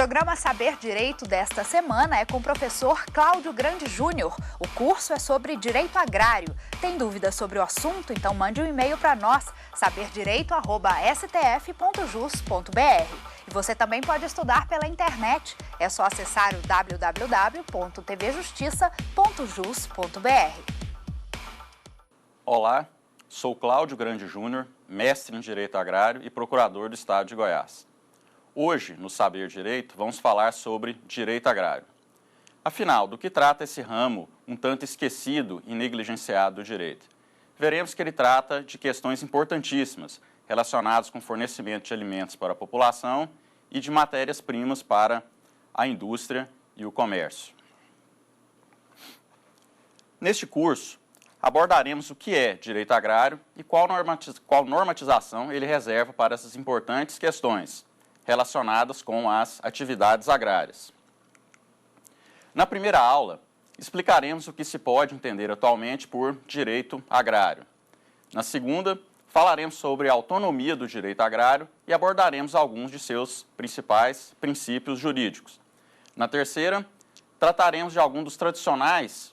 programa Saber Direito desta semana é com o professor Cláudio Grande Júnior. O curso é sobre direito agrário. Tem dúvidas sobre o assunto? Então mande um e-mail para nós, saberdireito@stf.jus.br. E você também pode estudar pela internet. É só acessar o www.tvjustiça.jus.br. Olá, sou Cláudio Grande Júnior, mestre em Direito Agrário e procurador do Estado de Goiás. Hoje, no Saber Direito, vamos falar sobre direito agrário. Afinal, do que trata esse ramo um tanto esquecido e negligenciado do direito? Veremos que ele trata de questões importantíssimas relacionadas com o fornecimento de alimentos para a população e de matérias-primas para a indústria e o comércio. Neste curso, abordaremos o que é direito agrário e qual normatização ele reserva para essas importantes questões relacionadas com as atividades agrárias. Na primeira aula, explicaremos o que se pode entender atualmente por direito agrário. Na segunda, falaremos sobre a autonomia do direito agrário e abordaremos alguns de seus principais princípios jurídicos. Na terceira, trataremos de alguns dos tradicionais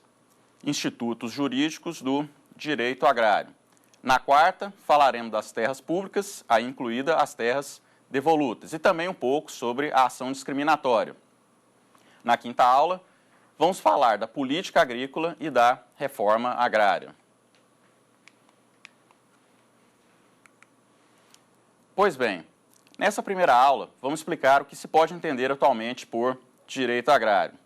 institutos jurídicos do direito agrário. Na quarta, falaremos das terras públicas, aí incluída as terras devolutas, e também um pouco sobre a ação discriminatória. Na quinta aula, vamos falar da política agrícola e da reforma agrária. Pois bem, nessa primeira aula, vamos explicar o que se pode entender atualmente por direito agrário.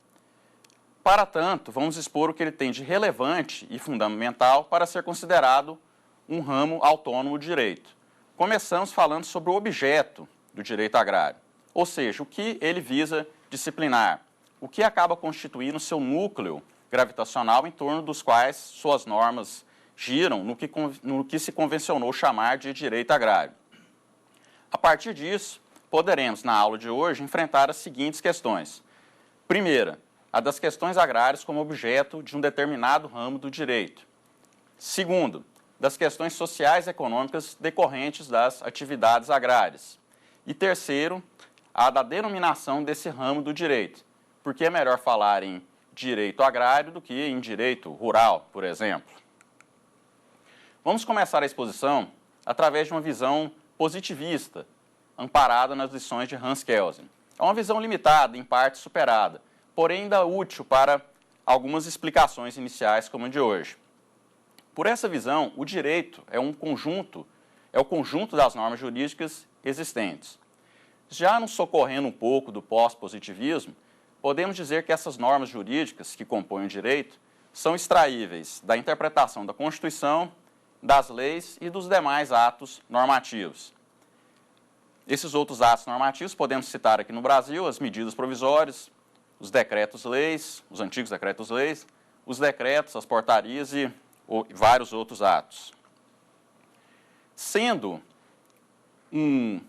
Para tanto, vamos expor o que ele tem de relevante e fundamental para ser considerado um ramo autônomo de direito. Começamos falando sobre o objeto do direito agrário, ou seja, o que ele visa disciplinar, o que acaba constituindo seu núcleo gravitacional em torno dos quais suas normas giram no que se convencionou chamar de direito agrário. A partir disso, poderemos, na aula de hoje, enfrentar as seguintes questões. Primeira, a das questões agrárias como objeto de um determinado ramo do direito. Segundo, das questões sociais e econômicas decorrentes das atividades agrárias. E terceiro, a da denominação desse ramo do direito, porque é melhor falar em direito agrário do que em direito rural, por exemplo. Vamos começar a exposição através de uma visão positivista, amparada nas lições de Hans Kelsen. É uma visão limitada, em parte superada, porém ainda útil para algumas explicações iniciais como a de hoje. Por essa visão, o direito é o conjunto das normas jurídicas existentes. Já nos socorrendo um pouco do pós-positivismo, podemos dizer que essas normas jurídicas que compõem o direito são extraíveis da interpretação da Constituição, das leis e dos demais atos normativos. Esses outros atos normativos podemos citar aqui no Brasil as medidas provisórias, os decretos-leis, os antigos decretos-leis, os decretos, as portarias e vários outros atos. Sendo um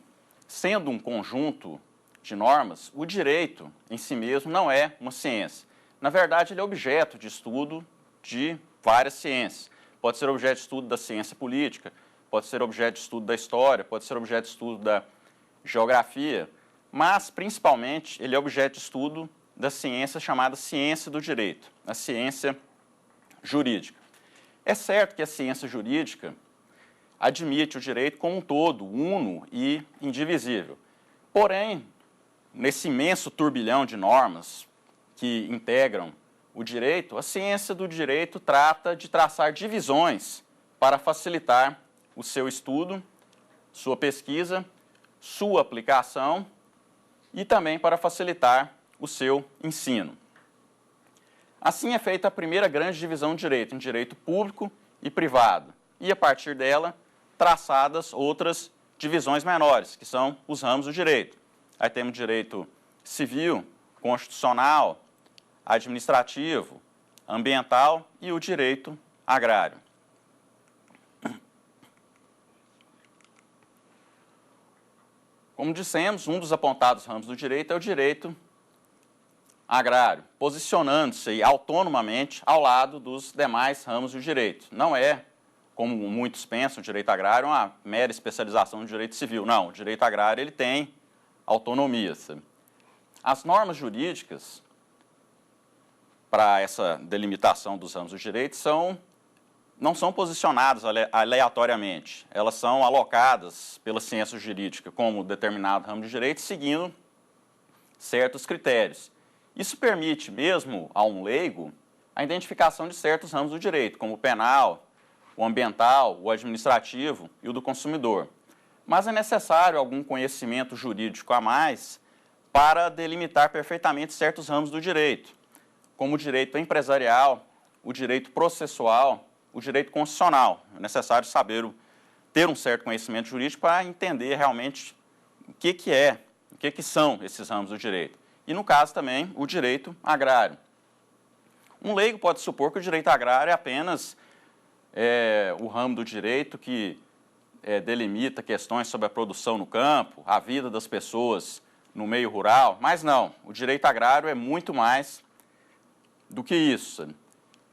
conjunto de normas, o direito em si mesmo não é uma ciência. Na verdade, ele é objeto de estudo de várias ciências. Pode ser objeto de estudo da ciência política, pode ser objeto de estudo da história, pode ser objeto de estudo da geografia, mas, principalmente, ele é objeto de estudo da ciência chamada ciência do direito, a ciência jurídica. É certo que a ciência jurídica admite o direito como um todo, uno e indivisível. Porém, nesse imenso turbilhão de normas que integram o direito, a ciência do direito trata de traçar divisões para facilitar o seu estudo, sua pesquisa, sua aplicação e também para facilitar o seu ensino. Assim é feita a primeira grande divisão de direito, em direito público e privado, e a partir dela traçadas outras divisões menores, que são os ramos do direito. Aí temos direito civil, constitucional, administrativo, ambiental e o direito agrário. Como dissemos, um dos apontados ramos do direito é o direito agrário, posicionando-se autonomamente ao lado dos demais ramos do direito. Não é, como muitos pensam, o direito agrário é uma mera especialização do direito civil. Não, o direito agrário ele tem autonomia. as normas jurídicas para essa delimitação dos ramos do direito não são posicionadas aleatoriamente. Elas são alocadas pela ciência jurídica como determinado ramo de direito, seguindo certos critérios. Isso permite, mesmo a um leigo, a identificação de certos ramos do direito, como o penal, o ambiental, o administrativo e o do consumidor. Mas é necessário algum conhecimento jurídico a mais para delimitar perfeitamente certos ramos do direito, como o direito empresarial, o direito processual, o direito constitucional. É necessário ter um certo conhecimento jurídico para entender realmente o que são esses ramos do direito. E, no caso também, o direito agrário. Um leigo pode supor que o direito agrário é apenas o ramo do direito que delimita questões sobre a produção no campo, a vida das pessoas no meio rural, mas não, o direito agrário é muito mais do que isso.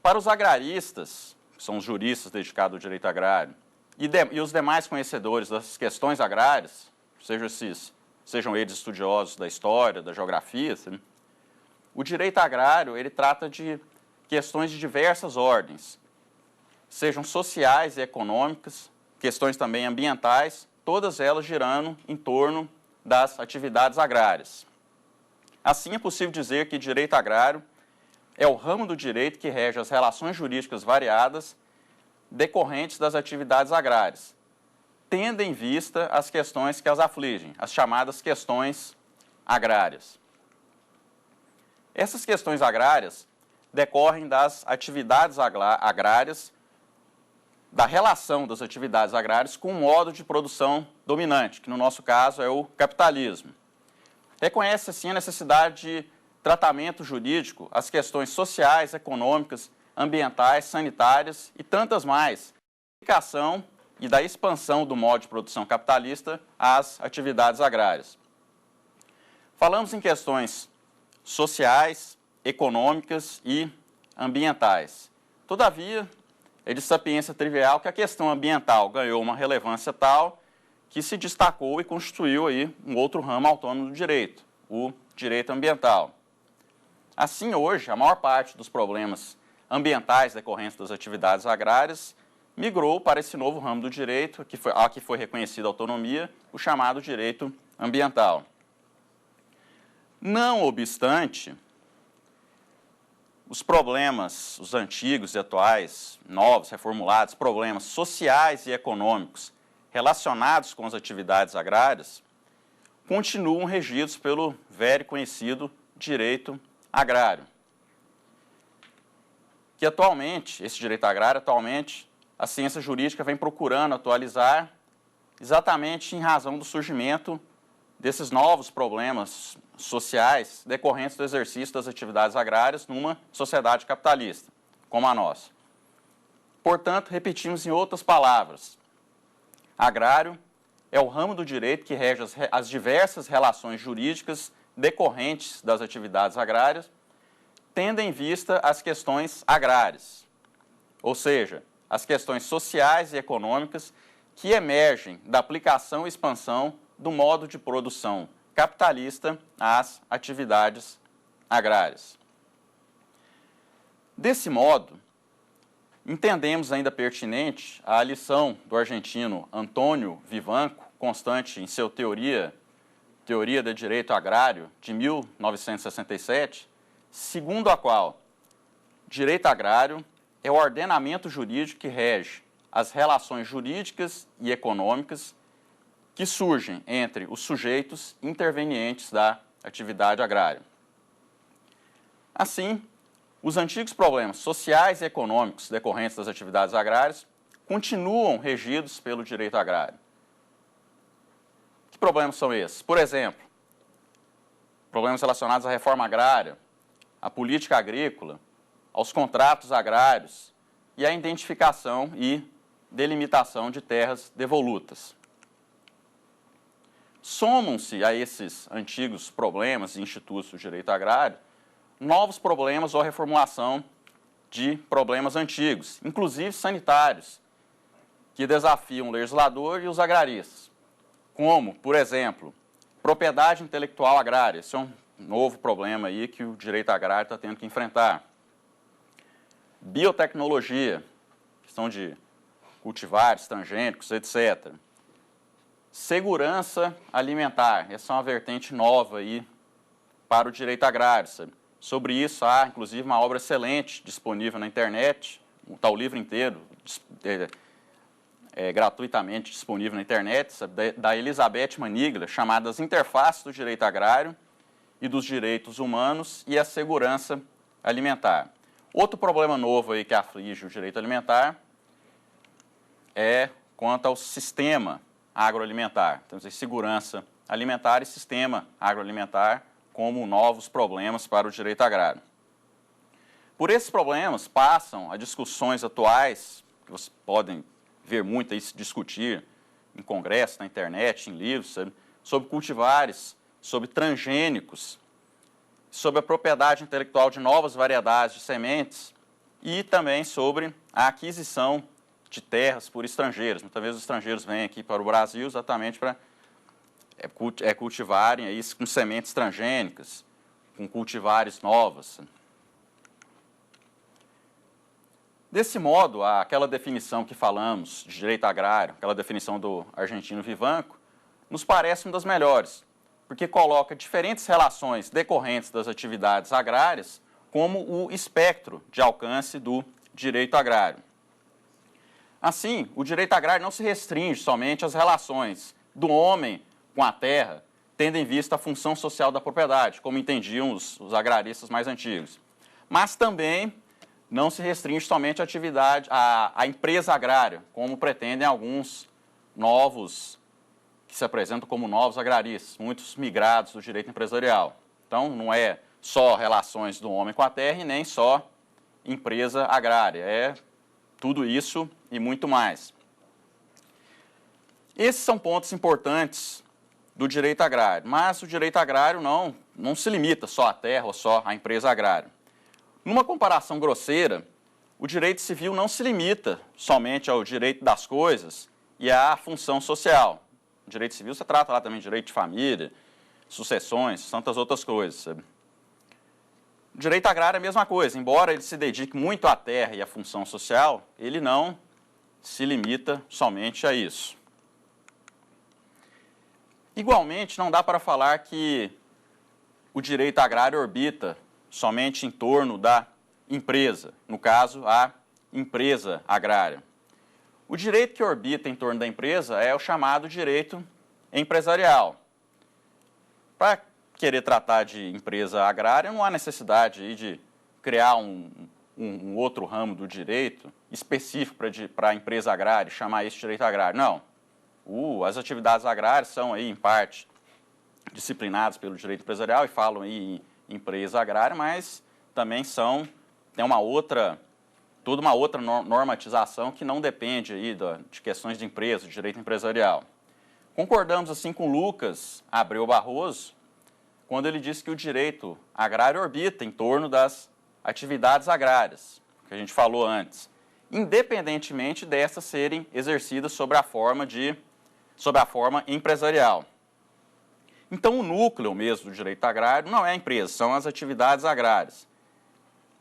Para os agraristas, que são os juristas dedicados ao direito agrário, e os demais conhecedores das questões agrárias, sejam eles estudiosos da história, da geografia, o direito agrário ele trata de questões de diversas ordens, sejam sociais e econômicas, questões também ambientais, todas elas girando em torno das atividades agrárias. Assim, é possível dizer que direito agrário é o ramo do direito que rege as relações jurídicas variadas decorrentes das atividades agrárias, tendo em vista as questões que as afligem, as chamadas questões agrárias. Essas questões agrárias decorrem das atividades agrárias, da relação das atividades agrárias com o modo de produção dominante, que no nosso caso é o capitalismo. Reconhece, assim, a necessidade de tratamento jurídico às questões sociais, econômicas, ambientais, sanitárias e tantas mais, da aplicação e da expansão do modo de produção capitalista às atividades agrárias. Falamos em questões sociais, econômicas e ambientais. Todavia, é de sapiência trivial que a questão ambiental ganhou uma relevância tal que se destacou e constituiu aí um outro ramo autônomo do direito, o direito ambiental. Assim, hoje, a maior parte dos problemas ambientais decorrentes das atividades agrárias migrou para esse novo ramo do direito, a que foi reconhecida a autonomia, o chamado direito ambiental. Não obstante, os problemas, os antigos e atuais, novos, reformulados, problemas sociais e econômicos relacionados com as atividades agrárias, continuam regidos pelo velho e conhecido direito agrário. Que atualmente, esse direito agrário, a ciência jurídica vem procurando atualizar exatamente em razão do surgimento desses novos problemas sociais decorrentes do exercício das atividades agrárias numa sociedade capitalista, como a nossa. Portanto, repetimos em outras palavras, agrário é o ramo do direito que rege as diversas relações jurídicas decorrentes das atividades agrárias, tendo em vista as questões agrárias, ou seja, as questões sociais e econômicas que emergem da aplicação e expansão do modo de produção capitalista às atividades agrárias. Desse modo, entendemos ainda pertinente a lição do argentino Antônio Vivanco, constante em seu Teoria de Direito Agrário, de 1967, segundo a qual direito agrário é o ordenamento jurídico que rege as relações jurídicas e econômicas que surgem entre os sujeitos intervenientes da atividade agrária. Assim, os antigos problemas sociais e econômicos decorrentes das atividades agrárias continuam regidos pelo direito agrário. Que problemas são esses? Por exemplo, problemas relacionados à reforma agrária, à política agrícola, aos contratos agrários e à identificação e delimitação de terras devolutas. Somam-se a esses antigos problemas e institutos do direito agrário novos problemas ou reformulação de problemas antigos, inclusive sanitários, que desafiam o legislador e os agraristas, como, por exemplo, propriedade intelectual agrária. Esse é um novo problema aí que o direito agrário está tendo que enfrentar. Biotecnologia, questão de cultivares, transgênicos, etc. Segurança alimentar, essa é uma vertente nova aí para o direito agrário. Sabe? Sobre isso há, inclusive, uma obra excelente disponível na internet, está o livro inteiro, gratuitamente disponível na internet, sabe? Da Elizabeth Maniglia, chamada As Interfaces do Direito Agrário e dos Direitos Humanos e a Segurança Alimentar. Outro problema novo aí que aflige o direito alimentar é quanto ao sistema agroalimentar. Temos aí segurança alimentar e sistema agroalimentar como novos problemas para o direito agrário. Por esses problemas passam a discussões atuais, que vocês podem ver muito aí se discutir em congressos, na internet, em livros, sobre cultivares, sobre transgênicos, sobre a propriedade intelectual de novas variedades de sementes e também sobre a aquisição de terras por estrangeiros. Muitas vezes os estrangeiros vêm aqui para o Brasil exatamente para cultivarem aí com sementes transgênicas, com cultivares novas. Desse modo, aquela definição que falamos de direito agrário, aquela definição do Argentino Vivanco, nos parece uma das melhores, porque coloca diferentes relações decorrentes das atividades agrárias como o espectro de alcance do direito agrário. Assim, o direito agrário não se restringe somente às relações do homem com a terra, tendo em vista a função social da propriedade, como entendiam os agraristas mais antigos, mas também não se restringe somente à atividade, à empresa agrária, como pretendem alguns novos que se apresentam como novos agraristas, muitos migrados do direito empresarial. Então, não é só relações do homem com a terra e nem só empresa agrária, é tudo isso e muito mais. Esses são pontos importantes do direito agrário, mas o direito agrário não se limita só à terra ou só à empresa agrária. Numa comparação grosseira, o direito civil não se limita somente ao direito das coisas e à função social. O direito civil você trata lá também de direito de família, sucessões, tantas outras coisas. Sabe? O direito agrário é a mesma coisa, embora ele se dedique muito à terra e à função social, ele não se limita somente a isso. Igualmente, não dá para falar que o direito agrário orbita somente em torno da empresa, no caso, a empresa agrária. O direito que orbita em torno da empresa é o chamado direito empresarial. Para querer tratar de empresa agrária, não há necessidade de criar um outro ramo do direito específico para a empresa agrária, chamar isso de direito agrário. Não. As atividades agrárias são, aí, em parte, disciplinadas pelo direito empresarial e falam aí em empresa agrária, mas também tem toda uma outra normatização que não depende aí de questões de empresa, de direito empresarial. Concordamos assim com Lucas Abreu Barroso, quando ele diz que o direito agrário orbita em torno das atividades agrárias, que a gente falou antes, independentemente dessas serem exercidas sob a forma empresarial. Então, o núcleo mesmo do direito agrário não é a empresa, são as atividades agrárias.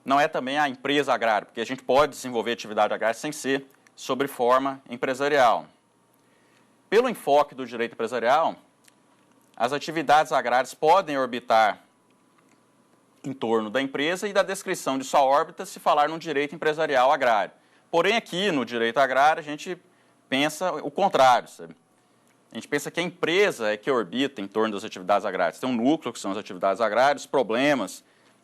Não é também a empresa agrária, porque a gente pode desenvolver atividade agrária sem ser sobre forma empresarial. Pelo enfoque do direito empresarial, as atividades agrárias podem orbitar em torno da empresa e da descrição de sua órbita se falar no direito empresarial agrário. Porém, aqui no direito agrário, a gente pensa o contrário, sabe? A gente pensa que a empresa é que orbita em torno das atividades agrárias. Tem um núcleo, que são as atividades agrárias, problemas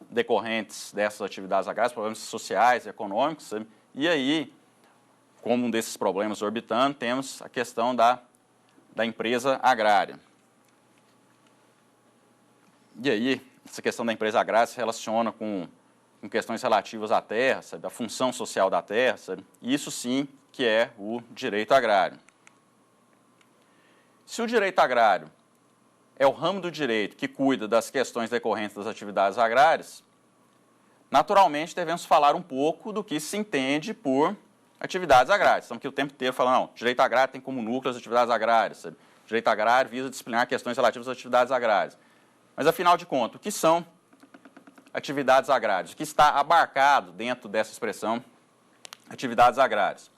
decorrentes dessas atividades agrárias, problemas sociais e econômicos, sabe? E aí, como um desses problemas orbitando, temos a questão da empresa agrária. E aí, essa questão da empresa agrária se relaciona com questões relativas à terra, sabe? A função social da terra, sabe? Isso sim que é o direito agrário. Se o direito agrário é o ramo do direito que cuida das questões decorrentes das atividades agrárias, naturalmente devemos falar um pouco do que se entende por atividades agrárias. Estamos aqui o tempo inteiro falando, não, direito agrário tem como núcleo as atividades agrárias, sabe? Direito agrário visa disciplinar questões relativas às atividades agrárias. Mas, afinal de contas, o que são atividades agrárias? O que está abarcado dentro dessa expressão atividades agrárias?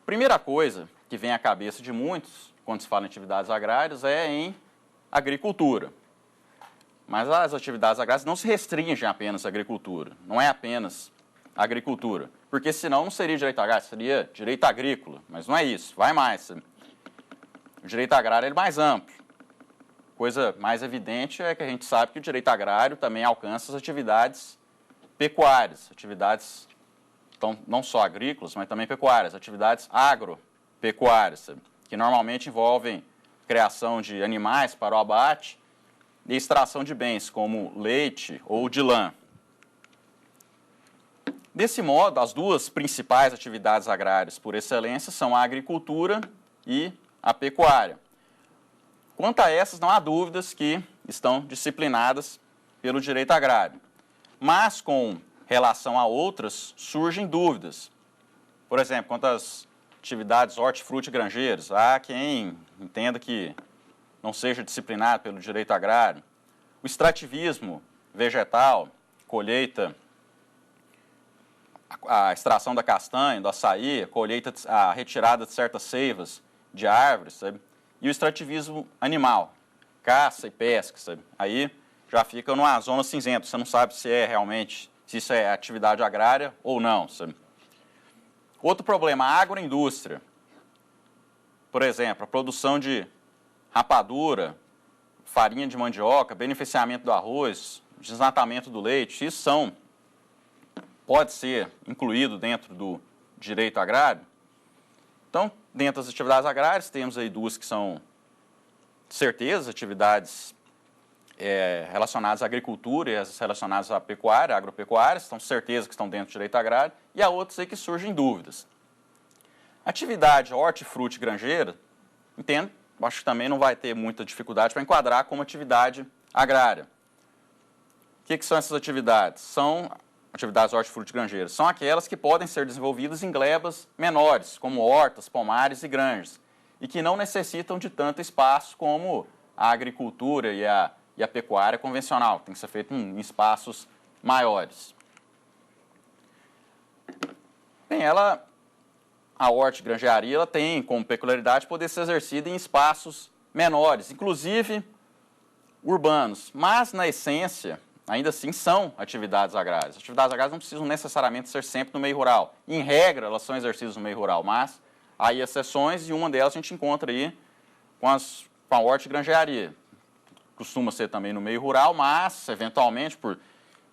Primeira coisa que vem à cabeça de muitos quando se fala em atividades agrárias é em agricultura. Mas as atividades agrárias não se restringem apenas à agricultura, não é apenas agricultura, porque senão não seria direito agrário, seria direito agrícola, mas não é isso, vai mais. O direito agrário é mais amplo. Coisa mais evidente é que a gente sabe que o direito agrário também alcança as atividades pecuárias, atividades então, não só agrícolas, mas também pecuárias, atividades agropecuárias, que normalmente envolvem criação de animais para o abate e extração de bens, como leite ou de lã. Desse modo, as duas principais atividades agrárias por excelência são a agricultura e a pecuária. Quanto a essas, não há dúvidas que estão disciplinadas pelo direito agrário. Mas, com relação a outras, surgem dúvidas. Por exemplo, quanto às atividades hortifrutigranjeiras, há quem entenda que não seja disciplinado pelo direito agrário. O extrativismo vegetal, colheita, a extração da castanha, do açaí, a retirada de certas seivas de árvores, sabe? E o extrativismo animal, caça e pesca, sabe? Aí já fica numa zona cinzenta, você não sabe se isso é atividade agrária ou não, sabe? Outro problema, a agroindústria. Por exemplo, a produção de rapadura, farinha de mandioca, beneficiamento do arroz, desnatamento do leite, isso pode ser incluído dentro do direito agrário. Então, dentro das atividades agrárias, temos aí duas que são, de certeza, atividades relacionadas à agricultura e as relacionadas à pecuária, agropecuária, estão certeza que estão dentro do direito agrário, e há outras aí que surgem dúvidas. Atividade hortifrutigranjeira, entendo, acho que também não vai ter muita dificuldade para enquadrar como atividade agrária. O que são essas atividades? São atividades hortifrutigranjeiras. São aquelas que podem ser desenvolvidas em glebas menores, como hortas, pomares e granjas, e que não necessitam de tanto espaço como a agricultura e a pecuária convencional, que tem que ser feito em espaços maiores. Bem, a hortigranjearia ela tem como peculiaridade poder ser exercida em espaços menores, inclusive urbanos, mas na essência, ainda assim, são atividades agrárias. Atividades agrárias não precisam necessariamente ser sempre no meio rural. Em regra, elas são exercidas no meio rural, mas há aí exceções e uma delas a gente encontra aí com a hortigranjearia. Costuma ser também no meio rural, mas, eventualmente, por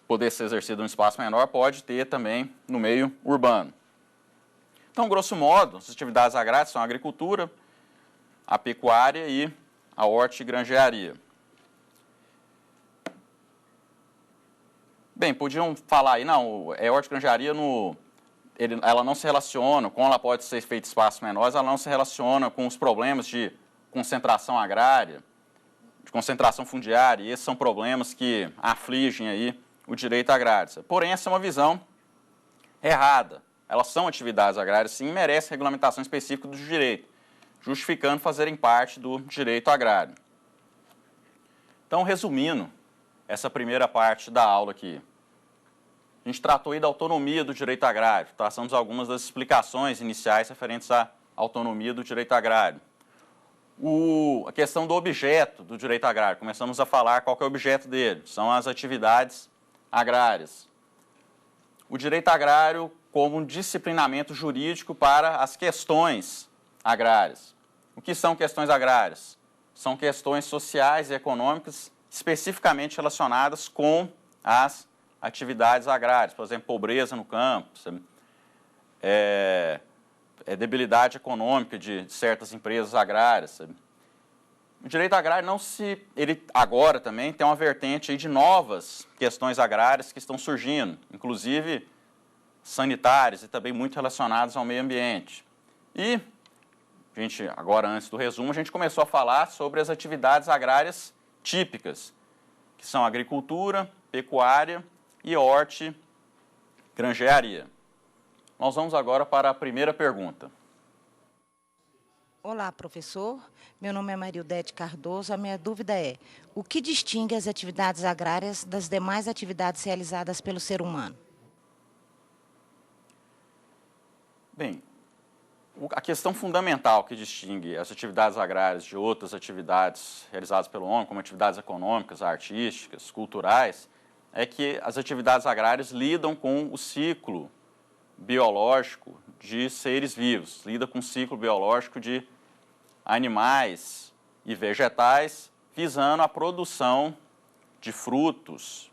poder ser exercido em um espaço menor, pode ter também no meio urbano. Então, grosso modo, as atividades agrárias são a agricultura, a pecuária e a hortigranjearia. Bem, podiam falar aí, não, hortigranjearia ela não se relaciona, como ela pode ser feita em espaços menores, ela não se relaciona com os problemas de concentração agrária, de concentração fundiária, e esses são problemas que afligem aí o direito agrário. Porém, essa é uma visão errada. Elas são atividades agrárias, sim, e merecem regulamentação específica do direito, justificando fazerem parte do direito agrário. Então, resumindo essa primeira parte da aula aqui, a gente tratou aí da autonomia do direito agrário, traçamos algumas das explicações iniciais referentes à autonomia do direito agrário. A questão do objeto do direito agrário, começamos a falar qual que é o objeto dele, são as atividades agrárias. O direito agrário como um disciplinamento jurídico para as questões agrárias. O que são questões agrárias? São questões sociais e econômicas especificamente relacionadas com as atividades agrárias, por exemplo, pobreza no campo, debilidade econômica de certas empresas agrárias. Sabe? O direito agrário ele agora também tem uma vertente aí de novas questões agrárias que estão surgindo, inclusive sanitárias e também muito relacionadas ao meio ambiente. E agora antes do resumo, a gente começou a falar sobre as atividades agrárias típicas, que são agricultura, pecuária e hortigranjearia. Nós vamos agora para a primeira pergunta. Olá, professor. Meu nome é Mariudete Cardoso. A minha dúvida é: o que distingue as atividades agrárias das demais atividades realizadas pelo ser humano? Bem, a questão fundamental que distingue as atividades agrárias de outras atividades realizadas pelo homem, como atividades econômicas, artísticas, culturais, é que as atividades agrárias lidam com o ciclo biológico de seres vivos, lida com o ciclo biológico de animais e vegetais, visando a produção de frutos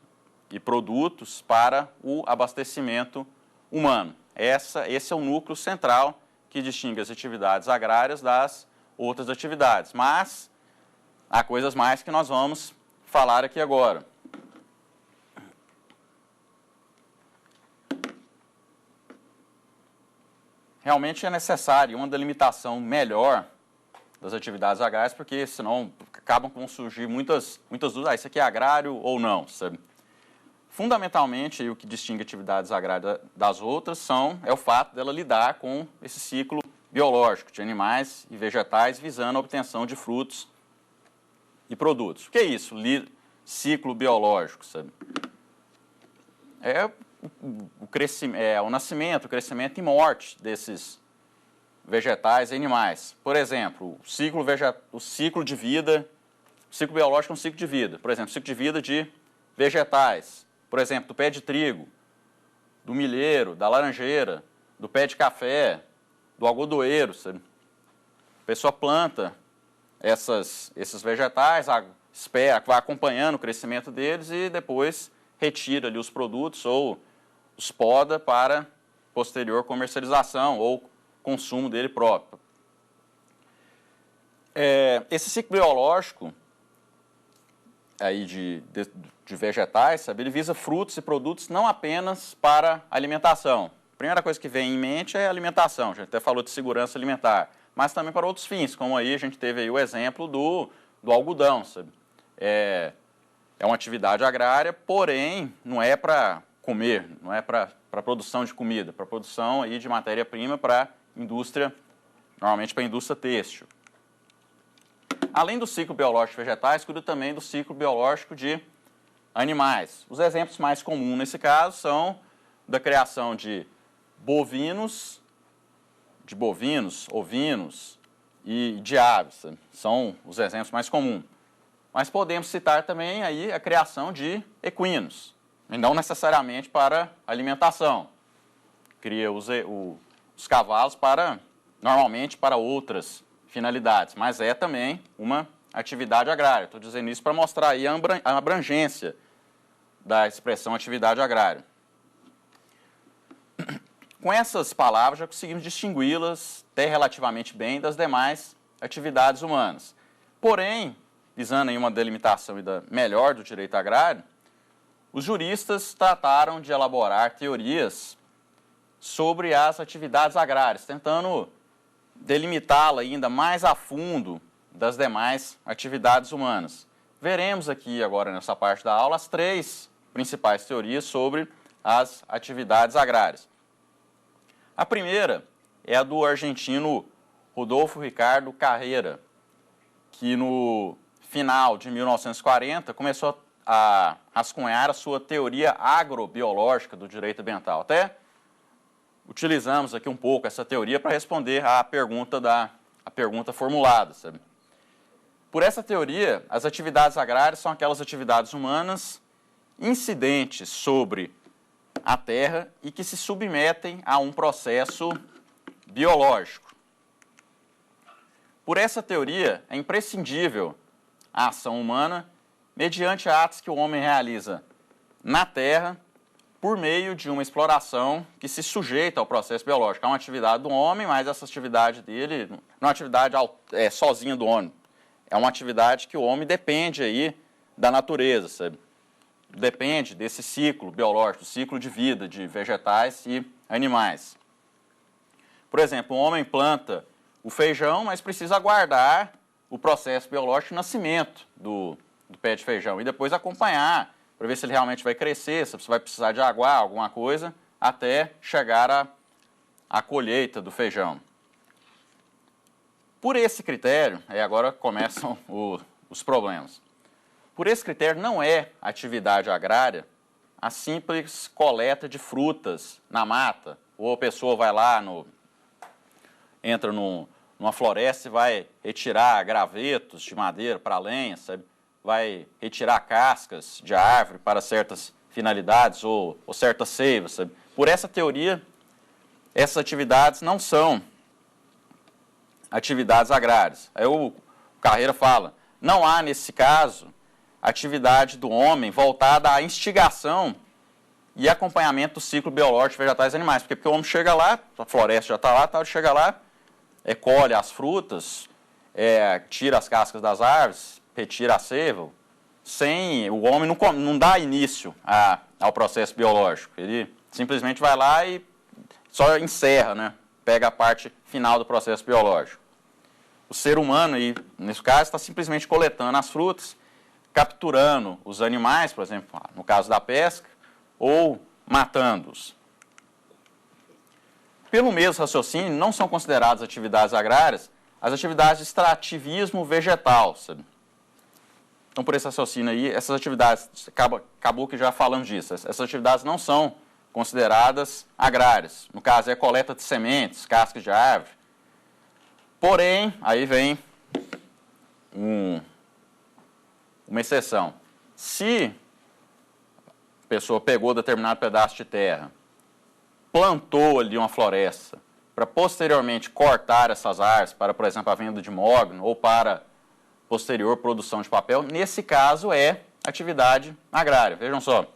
e produtos para o abastecimento humano. Esse é o núcleo central que distingue as atividades agrárias das outras atividades. Mas há coisas mais que nós vamos falar aqui agora. Realmente é necessário uma delimitação melhor das atividades agrárias, porque senão acabam com surgir muitas dúvidas. Isso aqui é agrário ou não, sabe? Fundamentalmente, o que distingue atividades agrárias das outras é o fato dela lidar com esse ciclo biológico de animais e vegetais visando a obtenção de frutos e produtos. O que é isso? Ciclo biológico, sabe? É o nascimento, o crescimento e morte desses vegetais e animais. Por exemplo, o ciclo de vida, o ciclo biológico é um ciclo de vida. Por exemplo, o ciclo de vida de vegetais. Por exemplo, do pé de trigo, do milheiro, da laranjeira, do pé de café, do algodoeiro. Sabe? A pessoa planta esses vegetais, espera, vai acompanhando o crescimento deles e depois retira ali os produtos ou os poda para posterior comercialização ou consumo dele próprio. Esse ciclo biológico aí de vegetais, sabe, ele visa frutos e produtos não apenas para alimentação. A primeira coisa que vem em mente é a alimentação, a gente até falou de segurança alimentar, mas também para outros fins, como aí a gente teve aí o exemplo do algodão, sabe? É uma atividade agrária, porém não é para comer, não é para produção de comida, para produção aí de matéria-prima para indústria, normalmente para a indústria têxtil. Além do ciclo biológico de vegetais, cuida também do ciclo biológico de animais. Os exemplos mais comuns nesse caso são da criação de bovinos, ovinos e de aves. São os exemplos mais comuns. Mas podemos citar também aí a criação de equinos, e não necessariamente para alimentação. Cria os cavalos normalmente para outras finalidades, mas é também uma atividade agrária. Estou dizendo isso para mostrar aí a abrangência da expressão atividade agrária. Com essas palavras já conseguimos distingui-las até relativamente bem das demais atividades humanas. Porém, visando em uma delimitação melhor do direito agrário, os juristas trataram de elaborar teorias sobre as atividades agrárias, tentando delimitá-la ainda mais a fundo das demais atividades humanas. Veremos aqui agora nessa parte da aula as 3 principais teorias sobre as atividades agrárias. A primeira é a do argentino Rodolfo Ricardo Carrera, que no final de 1940 começou a rascunhar a sua teoria agrobiológica do direito ambiental. Até utilizamos aqui um pouco essa teoria para responder à pergunta formulada. Sabe? Por essa teoria, as atividades agrárias são aquelas atividades humanas incidentes sobre a terra e que se submetem a um processo biológico. Por essa teoria, é imprescindível a ação humana mediante atos que o homem realiza na terra por meio de uma exploração que se sujeita ao processo biológico. É uma atividade do homem, mas essa atividade dele não é uma atividade sozinha do homem. É uma atividade que o homem depende aí da natureza, sabe? Depende desse ciclo biológico, ciclo de vida de vegetais e animais. Por exemplo, o homem planta o feijão, mas precisa aguardar o processo biológico de nascimento do pé de feijão e depois acompanhar para ver se ele realmente vai crescer, se vai precisar de aguar, alguma coisa, até chegar à colheita do feijão. Por esse critério, agora começam os problemas. Por esse critério, não é atividade agrária a simples coleta de frutas na mata, ou a pessoa vai lá, entra numa floresta e vai retirar gravetos de madeira para lenha, sabe? Vai retirar cascas de árvore para certas finalidades ou certas seivas, sabe? Por essa teoria, essas atividades não são atividades agrárias. Aí o Carreira fala, não há nesse caso atividade do homem voltada à instigação e acompanhamento do ciclo biológico de vegetais e animais. Porque o homem chega lá, a floresta já está lá, ele chega lá, colhe as frutas, tira as cascas das árvores, retira a seiva, o homem não dá início ao processo biológico. Ele simplesmente vai lá e só encerra, né? Pega a parte final do processo biológico. O ser humano, aí, nesse caso, está simplesmente coletando as frutas, capturando os animais, por exemplo, no caso da pesca, ou matando-os. Pelo mesmo raciocínio, não são consideradas atividades agrárias as atividades de extrativismo vegetal, sabe? Então, por esse raciocínio aí, essas atividades, acabou que já falamos disso, essas atividades não são consideradas agrárias. No caso, é a coleta de sementes, cascas de árvore. Porém, aí vem uma exceção. Se a pessoa pegou determinado pedaço de terra, plantou ali uma floresta, para posteriormente cortar essas árvores para, por exemplo, a venda de mogno ou para posterior produção de papel, nesse caso é atividade agrária. Vejam só,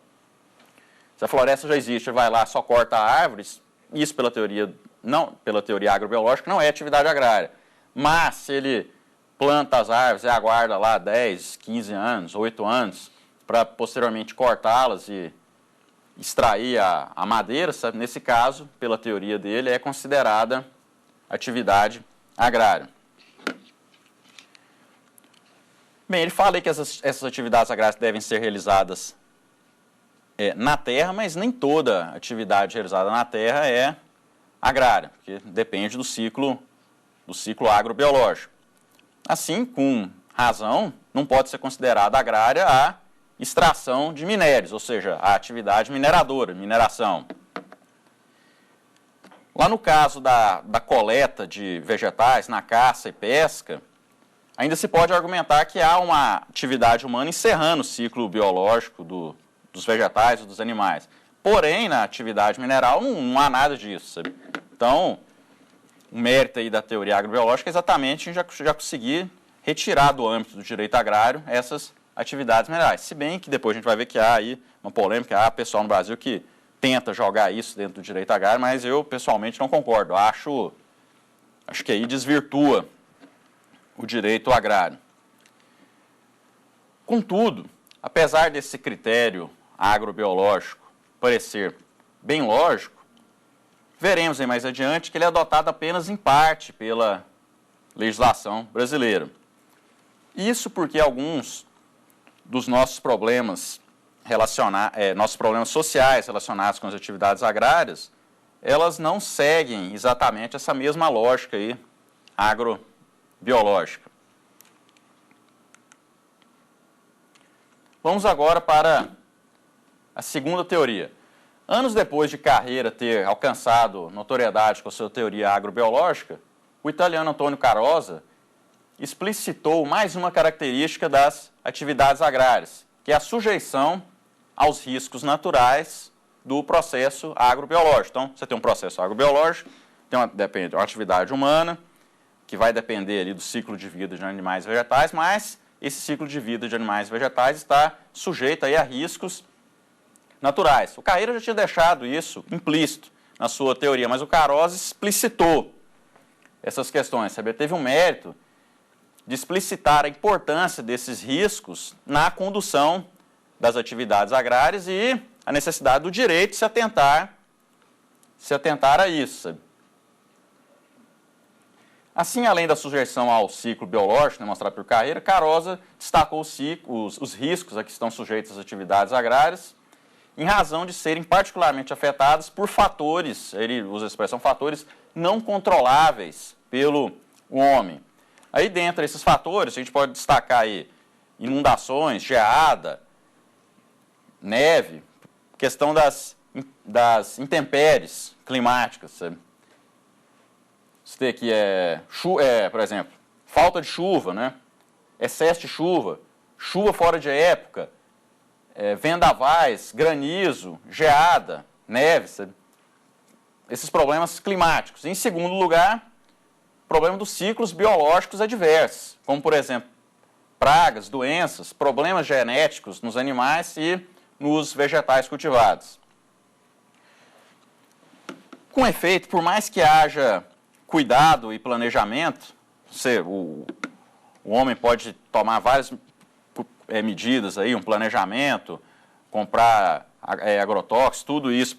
se a floresta já existe, vai lá, só corta árvores, isso pela teoria agrobiológica não é atividade agrária. Mas se ele planta as árvores e aguarda lá 10, 15 anos, 8 anos, para posteriormente cortá-las e extrair a madeira, sabe? Nesse caso, pela teoria dele, é considerada atividade agrária. Bem, ele fala aí que essas atividades agrárias devem ser realizadas na terra, mas nem toda atividade realizada na terra é agrária, porque depende do ciclo agrobiológico. Assim, com razão, não pode ser considerada agrária a extração de minérios, ou seja, a atividade mineradora, mineração. Lá no caso da coleta de vegetais na caça e pesca, ainda se pode argumentar que há uma atividade humana encerrando o ciclo biológico dos vegetais e dos animais. Porém, na atividade mineral não há nada disso, sabe? Então, o mérito aí da teoria agrobiológica é exatamente já conseguir retirar do âmbito do direito agrário essas atividades minerais. Se bem que depois a gente vai ver que há aí uma polêmica, há pessoal no Brasil que tenta jogar isso dentro do direito agrário, mas eu pessoalmente não concordo. Acho que aí desvirtua o direito agrário. Contudo, apesar desse critério agrobiológico parecer bem lógico, veremos aí mais adiante que ele é adotado apenas em parte pela legislação brasileira. Isso porque alguns dos nossos problemas sociais relacionados com as atividades agrárias, elas não seguem exatamente essa mesma lógica aí agrobiológica. Vamos agora para a segunda teoria. Anos depois de Carreira ter alcançado notoriedade com a sua teoria agrobiológica, o italiano Antônio Carosa explicitou mais uma característica das atividades agrárias, que é a sujeição aos riscos naturais do processo agrobiológico. Então, você tem um processo agrobiológico, depende de uma atividade humana, que vai depender ali do ciclo de vida de animais e vegetais, mas esse ciclo de vida de animais e vegetais está sujeito aí a riscos naturais. O Carreira já tinha deixado isso implícito na sua teoria, mas o Carosa explicitou essas questões, sabe? Ele teve um mérito de explicitar a importância desses riscos na condução das atividades agrárias e a necessidade do direito de se atentar a isso, sabe? Assim, além da sujeição ao ciclo biológico, demonstrado por Carreira, Carosa destacou os riscos a que estão sujeitas as atividades agrárias, em razão de serem particularmente afetadas por fatores, ele usa a expressão fatores não controláveis pelo homem. Aí, dentre esses fatores, a gente pode destacar aí inundações, geada, neve, questão das intempéries climáticas, sabe? Isso aqui por exemplo, falta de chuva, né? Excesso de chuva, chuva fora de época, vendavais, granizo, geada, neve, sabe? Esses problemas climáticos. Em segundo lugar, problema dos ciclos biológicos adversos, como, por exemplo, pragas, doenças, problemas genéticos nos animais e nos vegetais cultivados. Com efeito, por mais que haja cuidado e planejamento, o homem pode tomar várias medidas aí, um planejamento, comprar agrotóxicos, tudo isso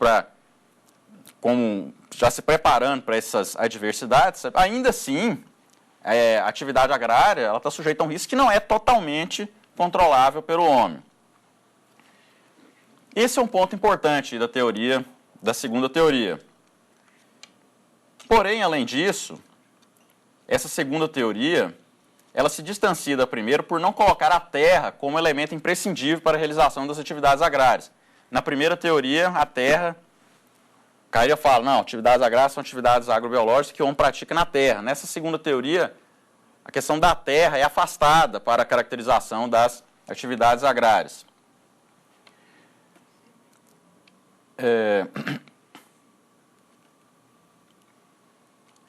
já se preparando para essas adversidades, ainda assim, a atividade agrária está sujeita a um risco que não é totalmente controlável pelo homem. Esse é um ponto importante da segunda teoria. Porém, além disso, essa segunda teoria, ela se distancia da primeira por não colocar a terra como elemento imprescindível para a realização das atividades agrárias. Na primeira teoria, a terra, Caíra fala, não, atividades agrárias são atividades agrobiológicas que o homem pratica na terra. Nessa segunda teoria, a questão da terra é afastada para a caracterização das atividades agrárias.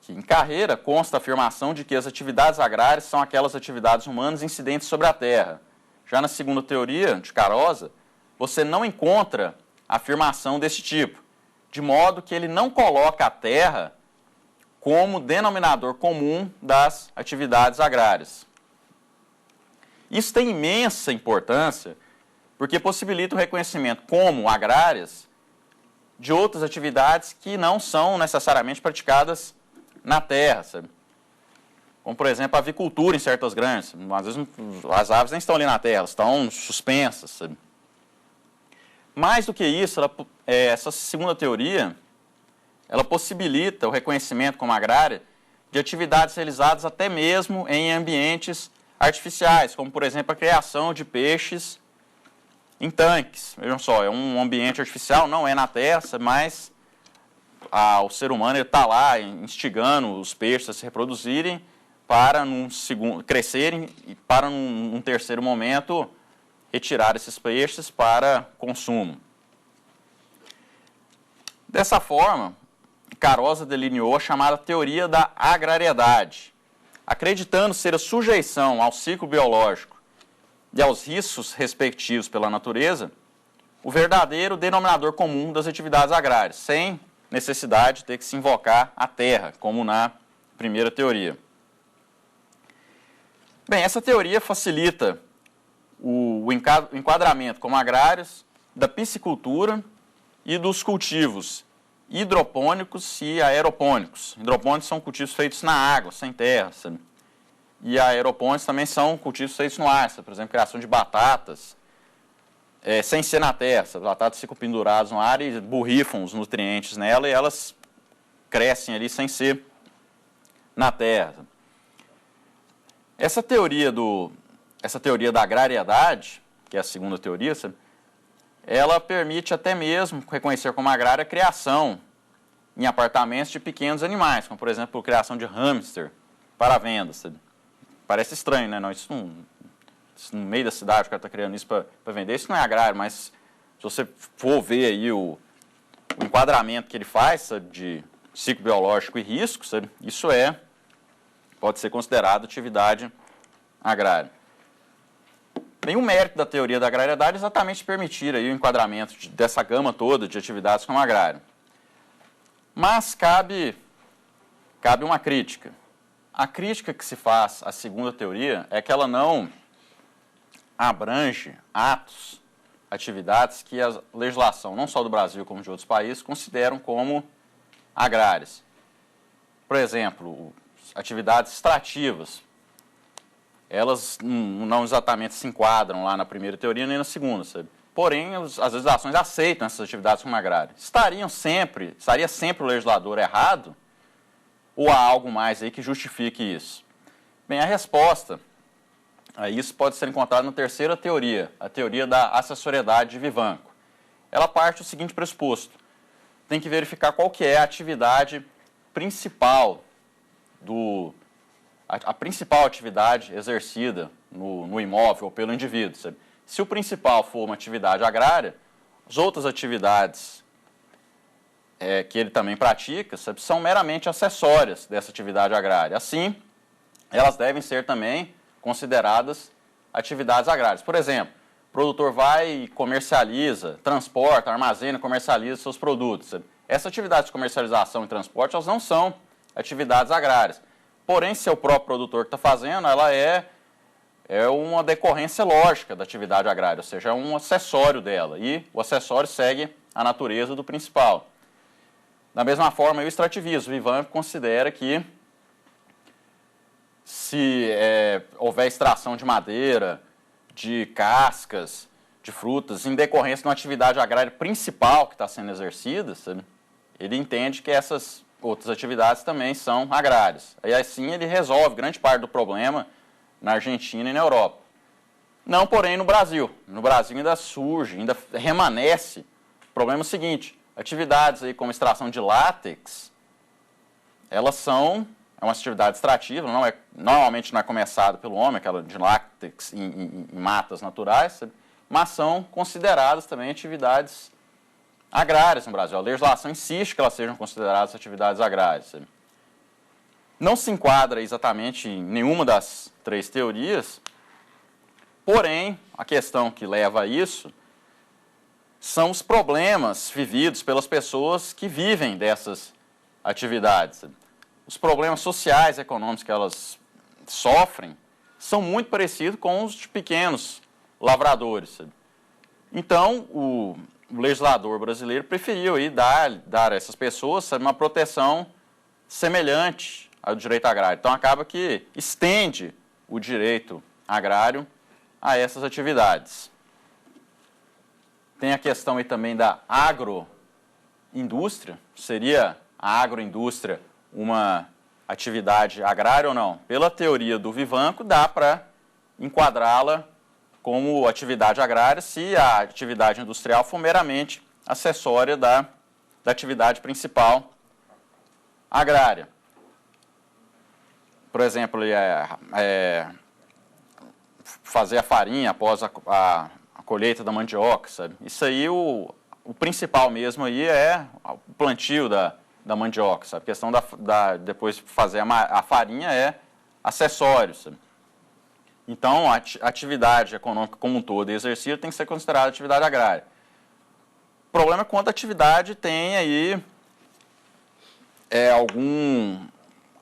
Em Carreira consta a afirmação de que as atividades agrárias são aquelas atividades humanas incidentes sobre a terra. Já na segunda teoria, de Carosa, você não encontra afirmação desse tipo, de modo que ele não coloca a terra como denominador comum das atividades agrárias. Isso tem imensa importância, porque possibilita o reconhecimento como agrárias de outras atividades que não são necessariamente praticadas na terra, sabe? Como, por exemplo, a avicultura em certas granjas. Às vezes as aves nem estão ali na terra, elas estão suspensas, sabe? Mais do que isso, essa segunda teoria, ela possibilita o reconhecimento como agrária de atividades realizadas até mesmo em ambientes artificiais, como, por exemplo, a criação de peixes em tanques. Vejam só, é um ambiente artificial, não é na terra, mas o ser humano está lá instigando os peixes a se reproduzirem para crescerem e para num terceiro momento retirar esses peixes para consumo. Dessa forma, Carosa delineou a chamada teoria da agrariedade, acreditando ser a sujeição ao ciclo biológico e aos riscos respectivos pela natureza o verdadeiro denominador comum das atividades agrárias, sem necessidade de ter que se invocar a terra, como na primeira teoria. Bem, essa teoria facilita o enquadramento como agrários da piscicultura e dos cultivos hidropônicos e aeropônicos. Hidropônicos são cultivos feitos na água, sem terra, sabe? E aeropônicos também são cultivos feitos no ar, sabe? Por exemplo, criação de batatas, sem ser na terra. As batatas ficam penduradas no ar e borrifam os nutrientes nela e elas crescem ali sem ser na terra. Essa teoria da agrariedade, que é a segunda teoria, sabe? Ela permite até mesmo reconhecer como agrária a criação em apartamentos de pequenos animais, como, por exemplo, a criação de hamster para venda. Sabe? Parece estranho, né? Não, isso no meio da cidade o cara está criando isso para vender, isso não é agrário, mas se você for ver aí o enquadramento que ele faz, sabe, de ciclo biológico e risco, sabe, isso pode ser considerado atividade agrária. Bem, o mérito da teoria da agrariedade é exatamente permitir aí o enquadramento dessa gama toda de atividades como agrária. Mas cabe uma crítica. A crítica que se faz à segunda teoria é que ela não abrange atos, atividades que a legislação, não só do Brasil como de outros países, consideram como agrárias. Por exemplo, atividades extrativas. Elas não exatamente se enquadram lá na primeira teoria nem na segunda, sabe? Porém, as legislações aceitam essas atividades como agrárias. Estaria sempre o legislador errado ou há algo mais aí que justifique isso? Bem, a resposta a isso pode ser encontrada na terceira teoria, a teoria da acessoriedade de Vivanco. Ela parte do seguinte pressuposto: tem que verificar qual que é a atividade principal, a principal atividade exercida no imóvel ou pelo indivíduo. Sabe? Se o principal for uma atividade agrária, as outras atividades que ele também pratica, sabe, são meramente acessórias dessa atividade agrária. Assim, elas devem ser também consideradas atividades agrárias. Por exemplo, o produtor vai e comercializa, transporta, armazena, comercializa seus produtos. Sabe? Essas atividades de comercialização e transporte, elas não são atividades agrárias. Porém, se é o próprio produtor que está fazendo, ela é uma decorrência lógica da atividade agrária, ou seja, é um acessório dela. E o acessório segue a natureza do principal. Da mesma forma, o extrativismo. O Vivanco considera que se houver extração de madeira, de cascas, de frutas, em decorrência de uma atividade agrária principal que está sendo exercida, sabe? Ele entende que essas outras atividades também são agrárias. Aí assim ele resolve grande parte do problema na Argentina e na Europa. Não, porém, no Brasil. No Brasil ainda surge, ainda remanesce o problema seguinte: atividades aí como extração de látex, elas são uma atividade extrativa, normalmente não é começada pelo homem, aquela de látex em matas naturais, sabe? Mas são consideradas também atividades agrárias no Brasil. A legislação insiste que elas sejam consideradas atividades agrárias. Sabe? Não se enquadra exatamente em nenhuma das três teorias, porém, a questão que leva a isso são os problemas vividos pelas pessoas que vivem dessas atividades. Sabe? Os problemas sociais e econômicos que elas sofrem são muito parecidos com os de pequenos lavradores. Sabe? Então, o legislador brasileiro preferiu aí dar a essas pessoas, sabe, uma proteção semelhante ao direito agrário. Então, acaba que estende o direito agrário a essas atividades. Tem a questão aí também da agroindústria. Seria a agroindústria uma atividade agrária ou não? Pela teoria do Vivanco, dá para enquadrá-la como atividade agrária se a atividade industrial for meramente acessória da atividade principal agrária. Por exemplo, fazer a farinha após a colheita da mandioca, sabe? Isso aí, o principal mesmo aí é o plantio da mandioca, sabe? A questão depois de fazer a farinha é acessório, sabe? Então, a atividade econômica como um todo e exercício tem que ser considerada atividade agrária. O problema é quando a atividade tem aí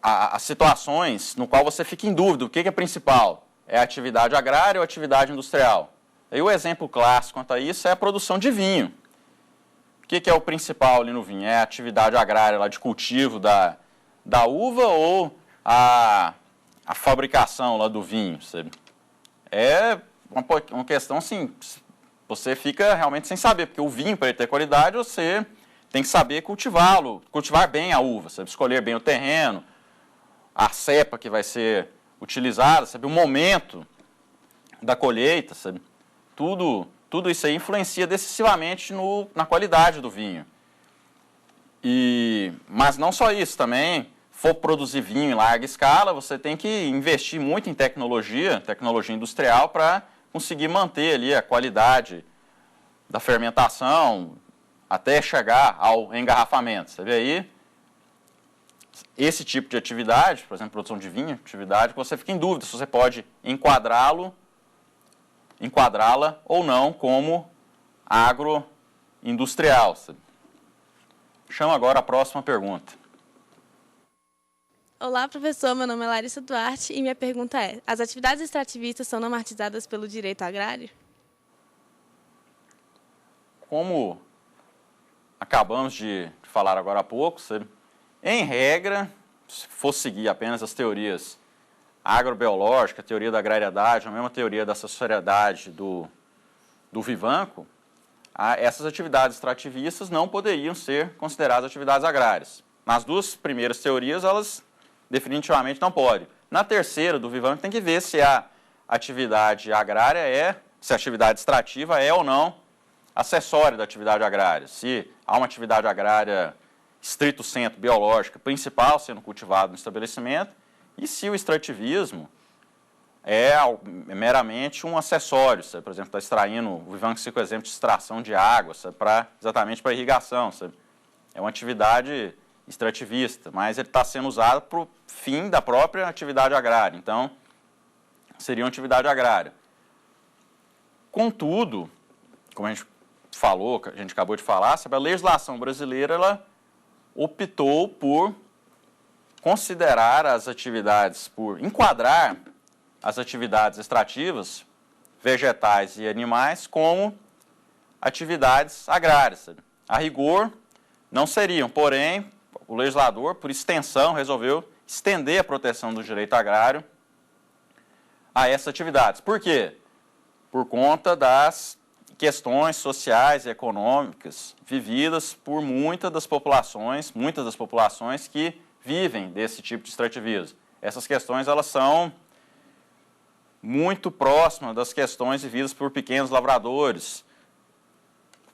as situações no qual você fica em dúvida, o que é principal? É a atividade agrária ou a atividade industrial? Aí o exemplo clássico quanto a isso é a produção de vinho. O que é o principal ali no vinho? É a atividade agrária lá de cultivo da uva ou a fabricação lá do vinho? Sabe? É uma questão assim, você fica realmente sem saber, porque o vinho, para ele ter qualidade, você tem que saber cultivá-lo, cultivar bem a uva, sabe? Escolher bem o terreno, a cepa que vai ser utilizada, sabe? O momento da colheita, sabe? Tudo isso aí influencia decisivamente na qualidade do vinho. Mas não só isso, também, for produzir vinho em larga escala, você tem que investir muito em tecnologia industrial, para conseguir manter ali a qualidade da fermentação até chegar ao engarrafamento. Você vê aí, esse tipo de atividade, por exemplo, produção de vinho, atividade que você fica em dúvida se você pode enquadrá-la ou não como agroindustrial. Chamo agora a próxima pergunta. Olá, professor. Meu nome é Larissa Duarte e minha pergunta é: as atividades extrativistas são normatizadas pelo direito agrário? Como acabamos de falar agora há pouco, em regra, se for seguir apenas as teorias agrobiológicas, a teoria da agrariedade, a mesma teoria da acessoriedade do Vivanco, essas atividades extrativistas não poderiam ser consideradas atividades agrárias. Nas duas primeiras teorias, elas definitivamente não podem. Na terceira do Vivanco tem que ver se a atividade agrária se a atividade extrativa é ou não acessória da atividade agrária. Se há uma atividade agrária estrito sensu biológica principal sendo cultivada no estabelecimento e se o extrativismo é meramente um acessório, sabe? Por exemplo, está extraindo, o Vivanco cita o exemplo de extração de água, sabe? Exatamente para irrigação, sabe? É uma atividade extrativista, mas ele está sendo usado para o fim da própria atividade agrária, então seria uma atividade agrária. Contudo, como a gente falou, a gente acabou de falar, sabe? A legislação brasileira ela optou por considerar as atividades, por enquadrar as atividades extrativas, vegetais e animais, como atividades agrárias. A rigor, não seriam, porém, o legislador, por extensão, resolveu estender a proteção do direito agrário a essas atividades. Por quê? Por conta das questões sociais e econômicas vividas por muitas das populações que vivem desse tipo de extrativismo. Essas questões elas são muito próximas das questões vividas por pequenos lavradores,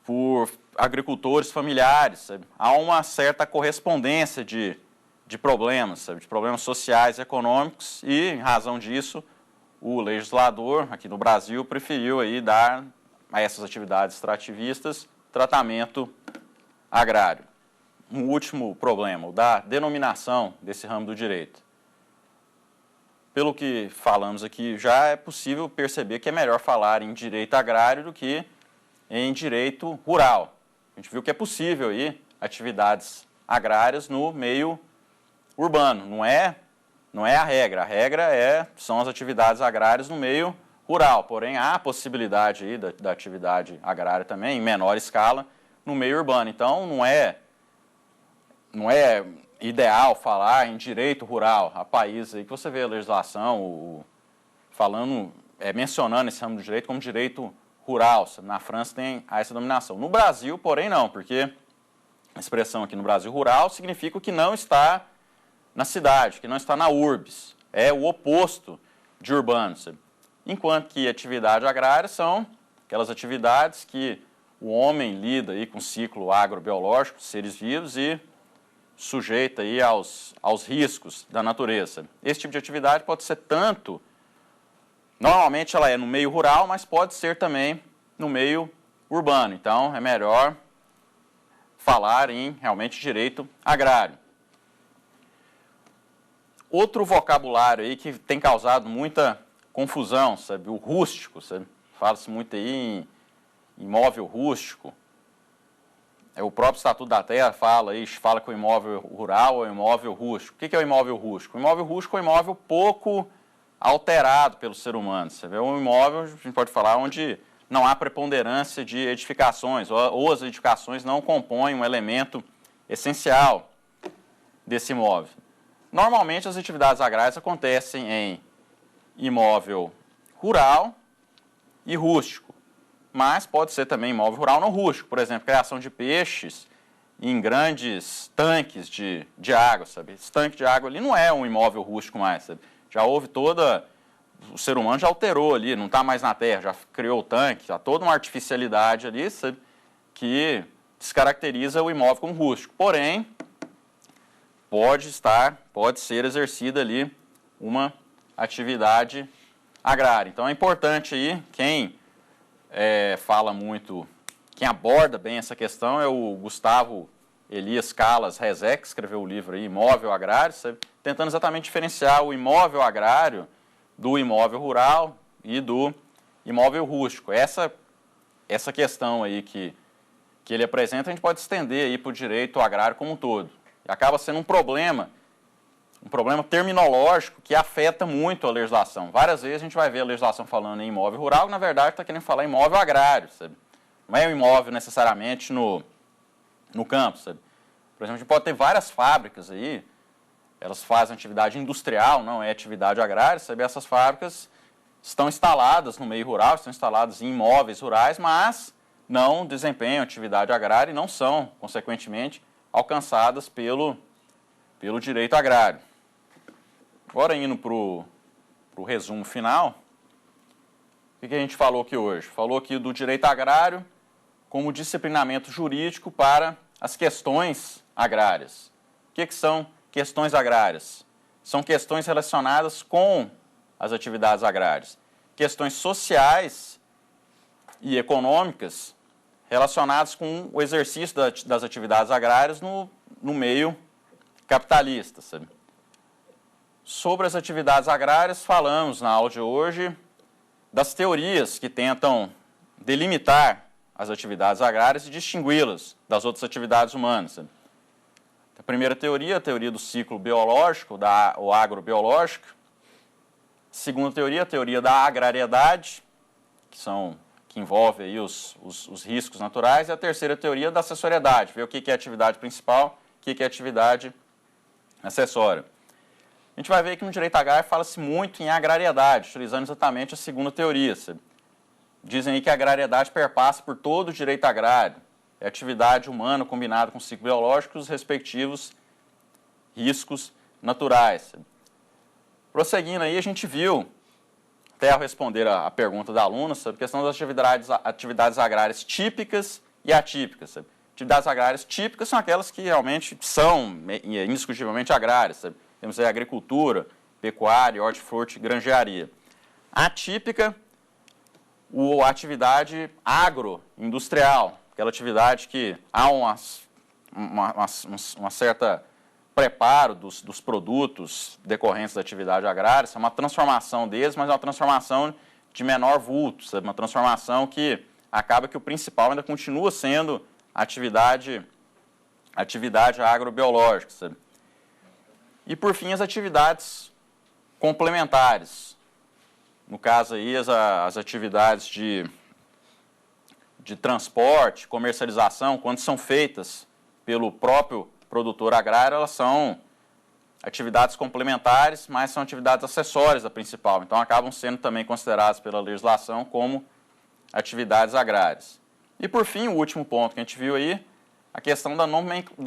por agricultores familiares, sabe? Há uma certa correspondência de problemas, sabe? De problemas sociais e econômicos e, em razão disso, o legislador aqui no Brasil preferiu aí dar a essas atividades extrativistas tratamento agrário. Um último problema, o da denominação desse ramo do direito. Pelo que falamos aqui, já é possível perceber que é melhor falar em direito agrário do que em direito rural. A gente viu que é possível aí atividades agrárias no meio urbano, não é a regra são as atividades agrárias no meio rural, porém há a possibilidade aí da atividade agrária também, em menor escala, no meio urbano. Então não é ideal falar em direito rural. Há países aí que você vê a legislação mencionando esse ramo do direito como direito rural. Na França tem essa denominação. No Brasil, porém, não, porque a expressão aqui no Brasil rural significa o que não está na cidade, que não está na urbis. É o oposto de urbano. Enquanto que atividade agrária são aquelas atividades que o homem lida aí com o ciclo agrobiológico, seres vivos, e sujeita aí aos riscos da natureza. Esse tipo de atividade pode ser tanto, normalmente ela é no meio rural, mas pode ser também no meio urbano. Então, é melhor falar em realmente direito agrário. Outro vocabulário aí que tem causado muita confusão, sabe? O rústico, sabe? Fala-se muito aí em imóvel rústico. O próprio Estatuto da Terra fala que o imóvel rural é o imóvel rústico. O que é o imóvel rústico? O imóvel rústico é um imóvel pouco alterado pelo ser humano. Você vê um imóvel, a gente pode falar, onde não há preponderância de edificações, ou as edificações não compõem um elemento essencial desse imóvel. Normalmente as atividades agrárias acontecem em imóvel rural e rústico, mas pode ser também imóvel rural não rústico, por exemplo, criação de peixes em grandes tanques de água, sabe? Esse tanque de água ali não é um imóvel rústico mais, sabe? Já houve o ser humano já alterou ali, não está mais na terra, já criou o tanque, já toda uma artificialidade ali, sabe? Que descaracteriza o imóvel como rústico. Porém, pode ser exercida ali uma atividade agrária. Então é importante aí, quem quem aborda bem essa questão é o Gustavo Elias Callas Rezec, que escreveu o livro aí, Imóvel Agrário, sabe? Tentando exatamente diferenciar o imóvel agrário do imóvel rural e do imóvel rústico. Essa questão aí que ele apresenta, a gente pode estender aí para o direito agrário como um todo. E acaba sendo um problema terminológico que afeta muito a legislação. Várias vezes a gente vai ver a legislação falando em imóvel rural, que na verdade está querendo falar em imóvel agrário, sabe? Não é um imóvel necessariamente no campo, sabe? Por exemplo, a gente pode ter várias fábricas aí, elas fazem atividade industrial, não é atividade agrária, sabe? Essas fábricas estão instaladas no meio rural, estão instaladas em imóveis rurais, mas não desempenham atividade agrária e não são, consequentemente, alcançadas pelo direito agrário. Agora indo para o resumo final, o que a gente falou aqui hoje? Falou aqui do direito agrário como disciplinamento jurídico para as questões agrárias. O que são questões agrárias? São questões relacionadas com as atividades agrárias. Questões sociais e econômicas relacionadas com o exercício das atividades agrárias no meio capitalista. Sabe? Sobre as atividades agrárias, falamos na aula de hoje das teorias que tentam delimitar as atividades agrárias e distingui-las das outras atividades humanas. Sabe? A primeira teoria, a teoria do ciclo biológico, ou agrobiológico. A segunda teoria, a teoria da agrariedade, que envolve aí os riscos naturais. E a terceira teoria da acessoriedade, ver o que é atividade principal, o que é atividade acessória. A gente vai ver que no direito agrário fala-se muito em agrariedade, utilizando exatamente a segunda teoria. Sabe? Dizem aí que a agrariedade perpassa por todo o direito agrário. É atividade humana combinada com o ciclo biológico e os respectivos riscos naturais. Prosseguindo aí, a gente viu, até ao responder a pergunta da aluna, sobre a questão das atividades agrárias típicas e atípicas. Sabe? Atividades agrárias típicas são aquelas que realmente são indiscutivelmente agrárias. Sabe? Temos aí agricultura, pecuária, hortifruti e granjearia. Atípica, a atividade agroindustrial, aquela atividade que há uma certa preparo dos produtos decorrentes da atividade agrária, é uma transformação deles, mas é uma transformação de menor vulto, sabe? Uma transformação que acaba que o principal ainda continua sendo atividade agrobiológica. Sabe? E, por fim, as atividades complementares. No caso aí, as atividades de transporte, comercialização, quando são feitas pelo próprio produtor agrário, elas são atividades complementares, mas são atividades acessórias da principal. Então, acabam sendo também consideradas pela legislação como atividades agrárias. E, por fim, o último ponto que a gente viu aí, a questão da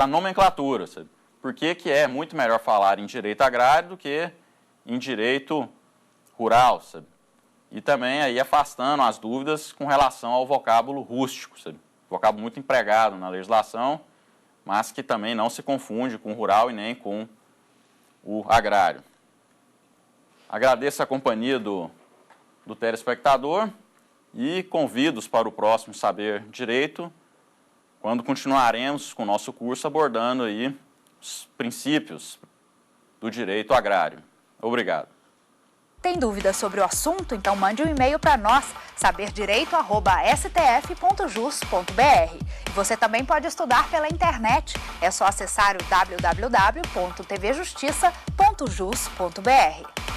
nomenclatura. Sabe? Por que é muito melhor falar em direito agrário do que em direito rural, sabe? E também aí afastando as dúvidas com relação ao vocábulo rústico, sabe? Vocábulo muito empregado na legislação, mas que também não se confunde com o rural e nem com o agrário. Agradeço a companhia do telespectador e convido-os para o próximo Saber Direito, quando continuaremos com o nosso curso abordando aí os princípios do direito agrário. Obrigado. Tem dúvidas sobre o assunto? Então mande um e-mail para nós, saberdireito@stf.jus.br. E você também pode estudar pela internet. É só acessar o www.tvjustiça.jus.br.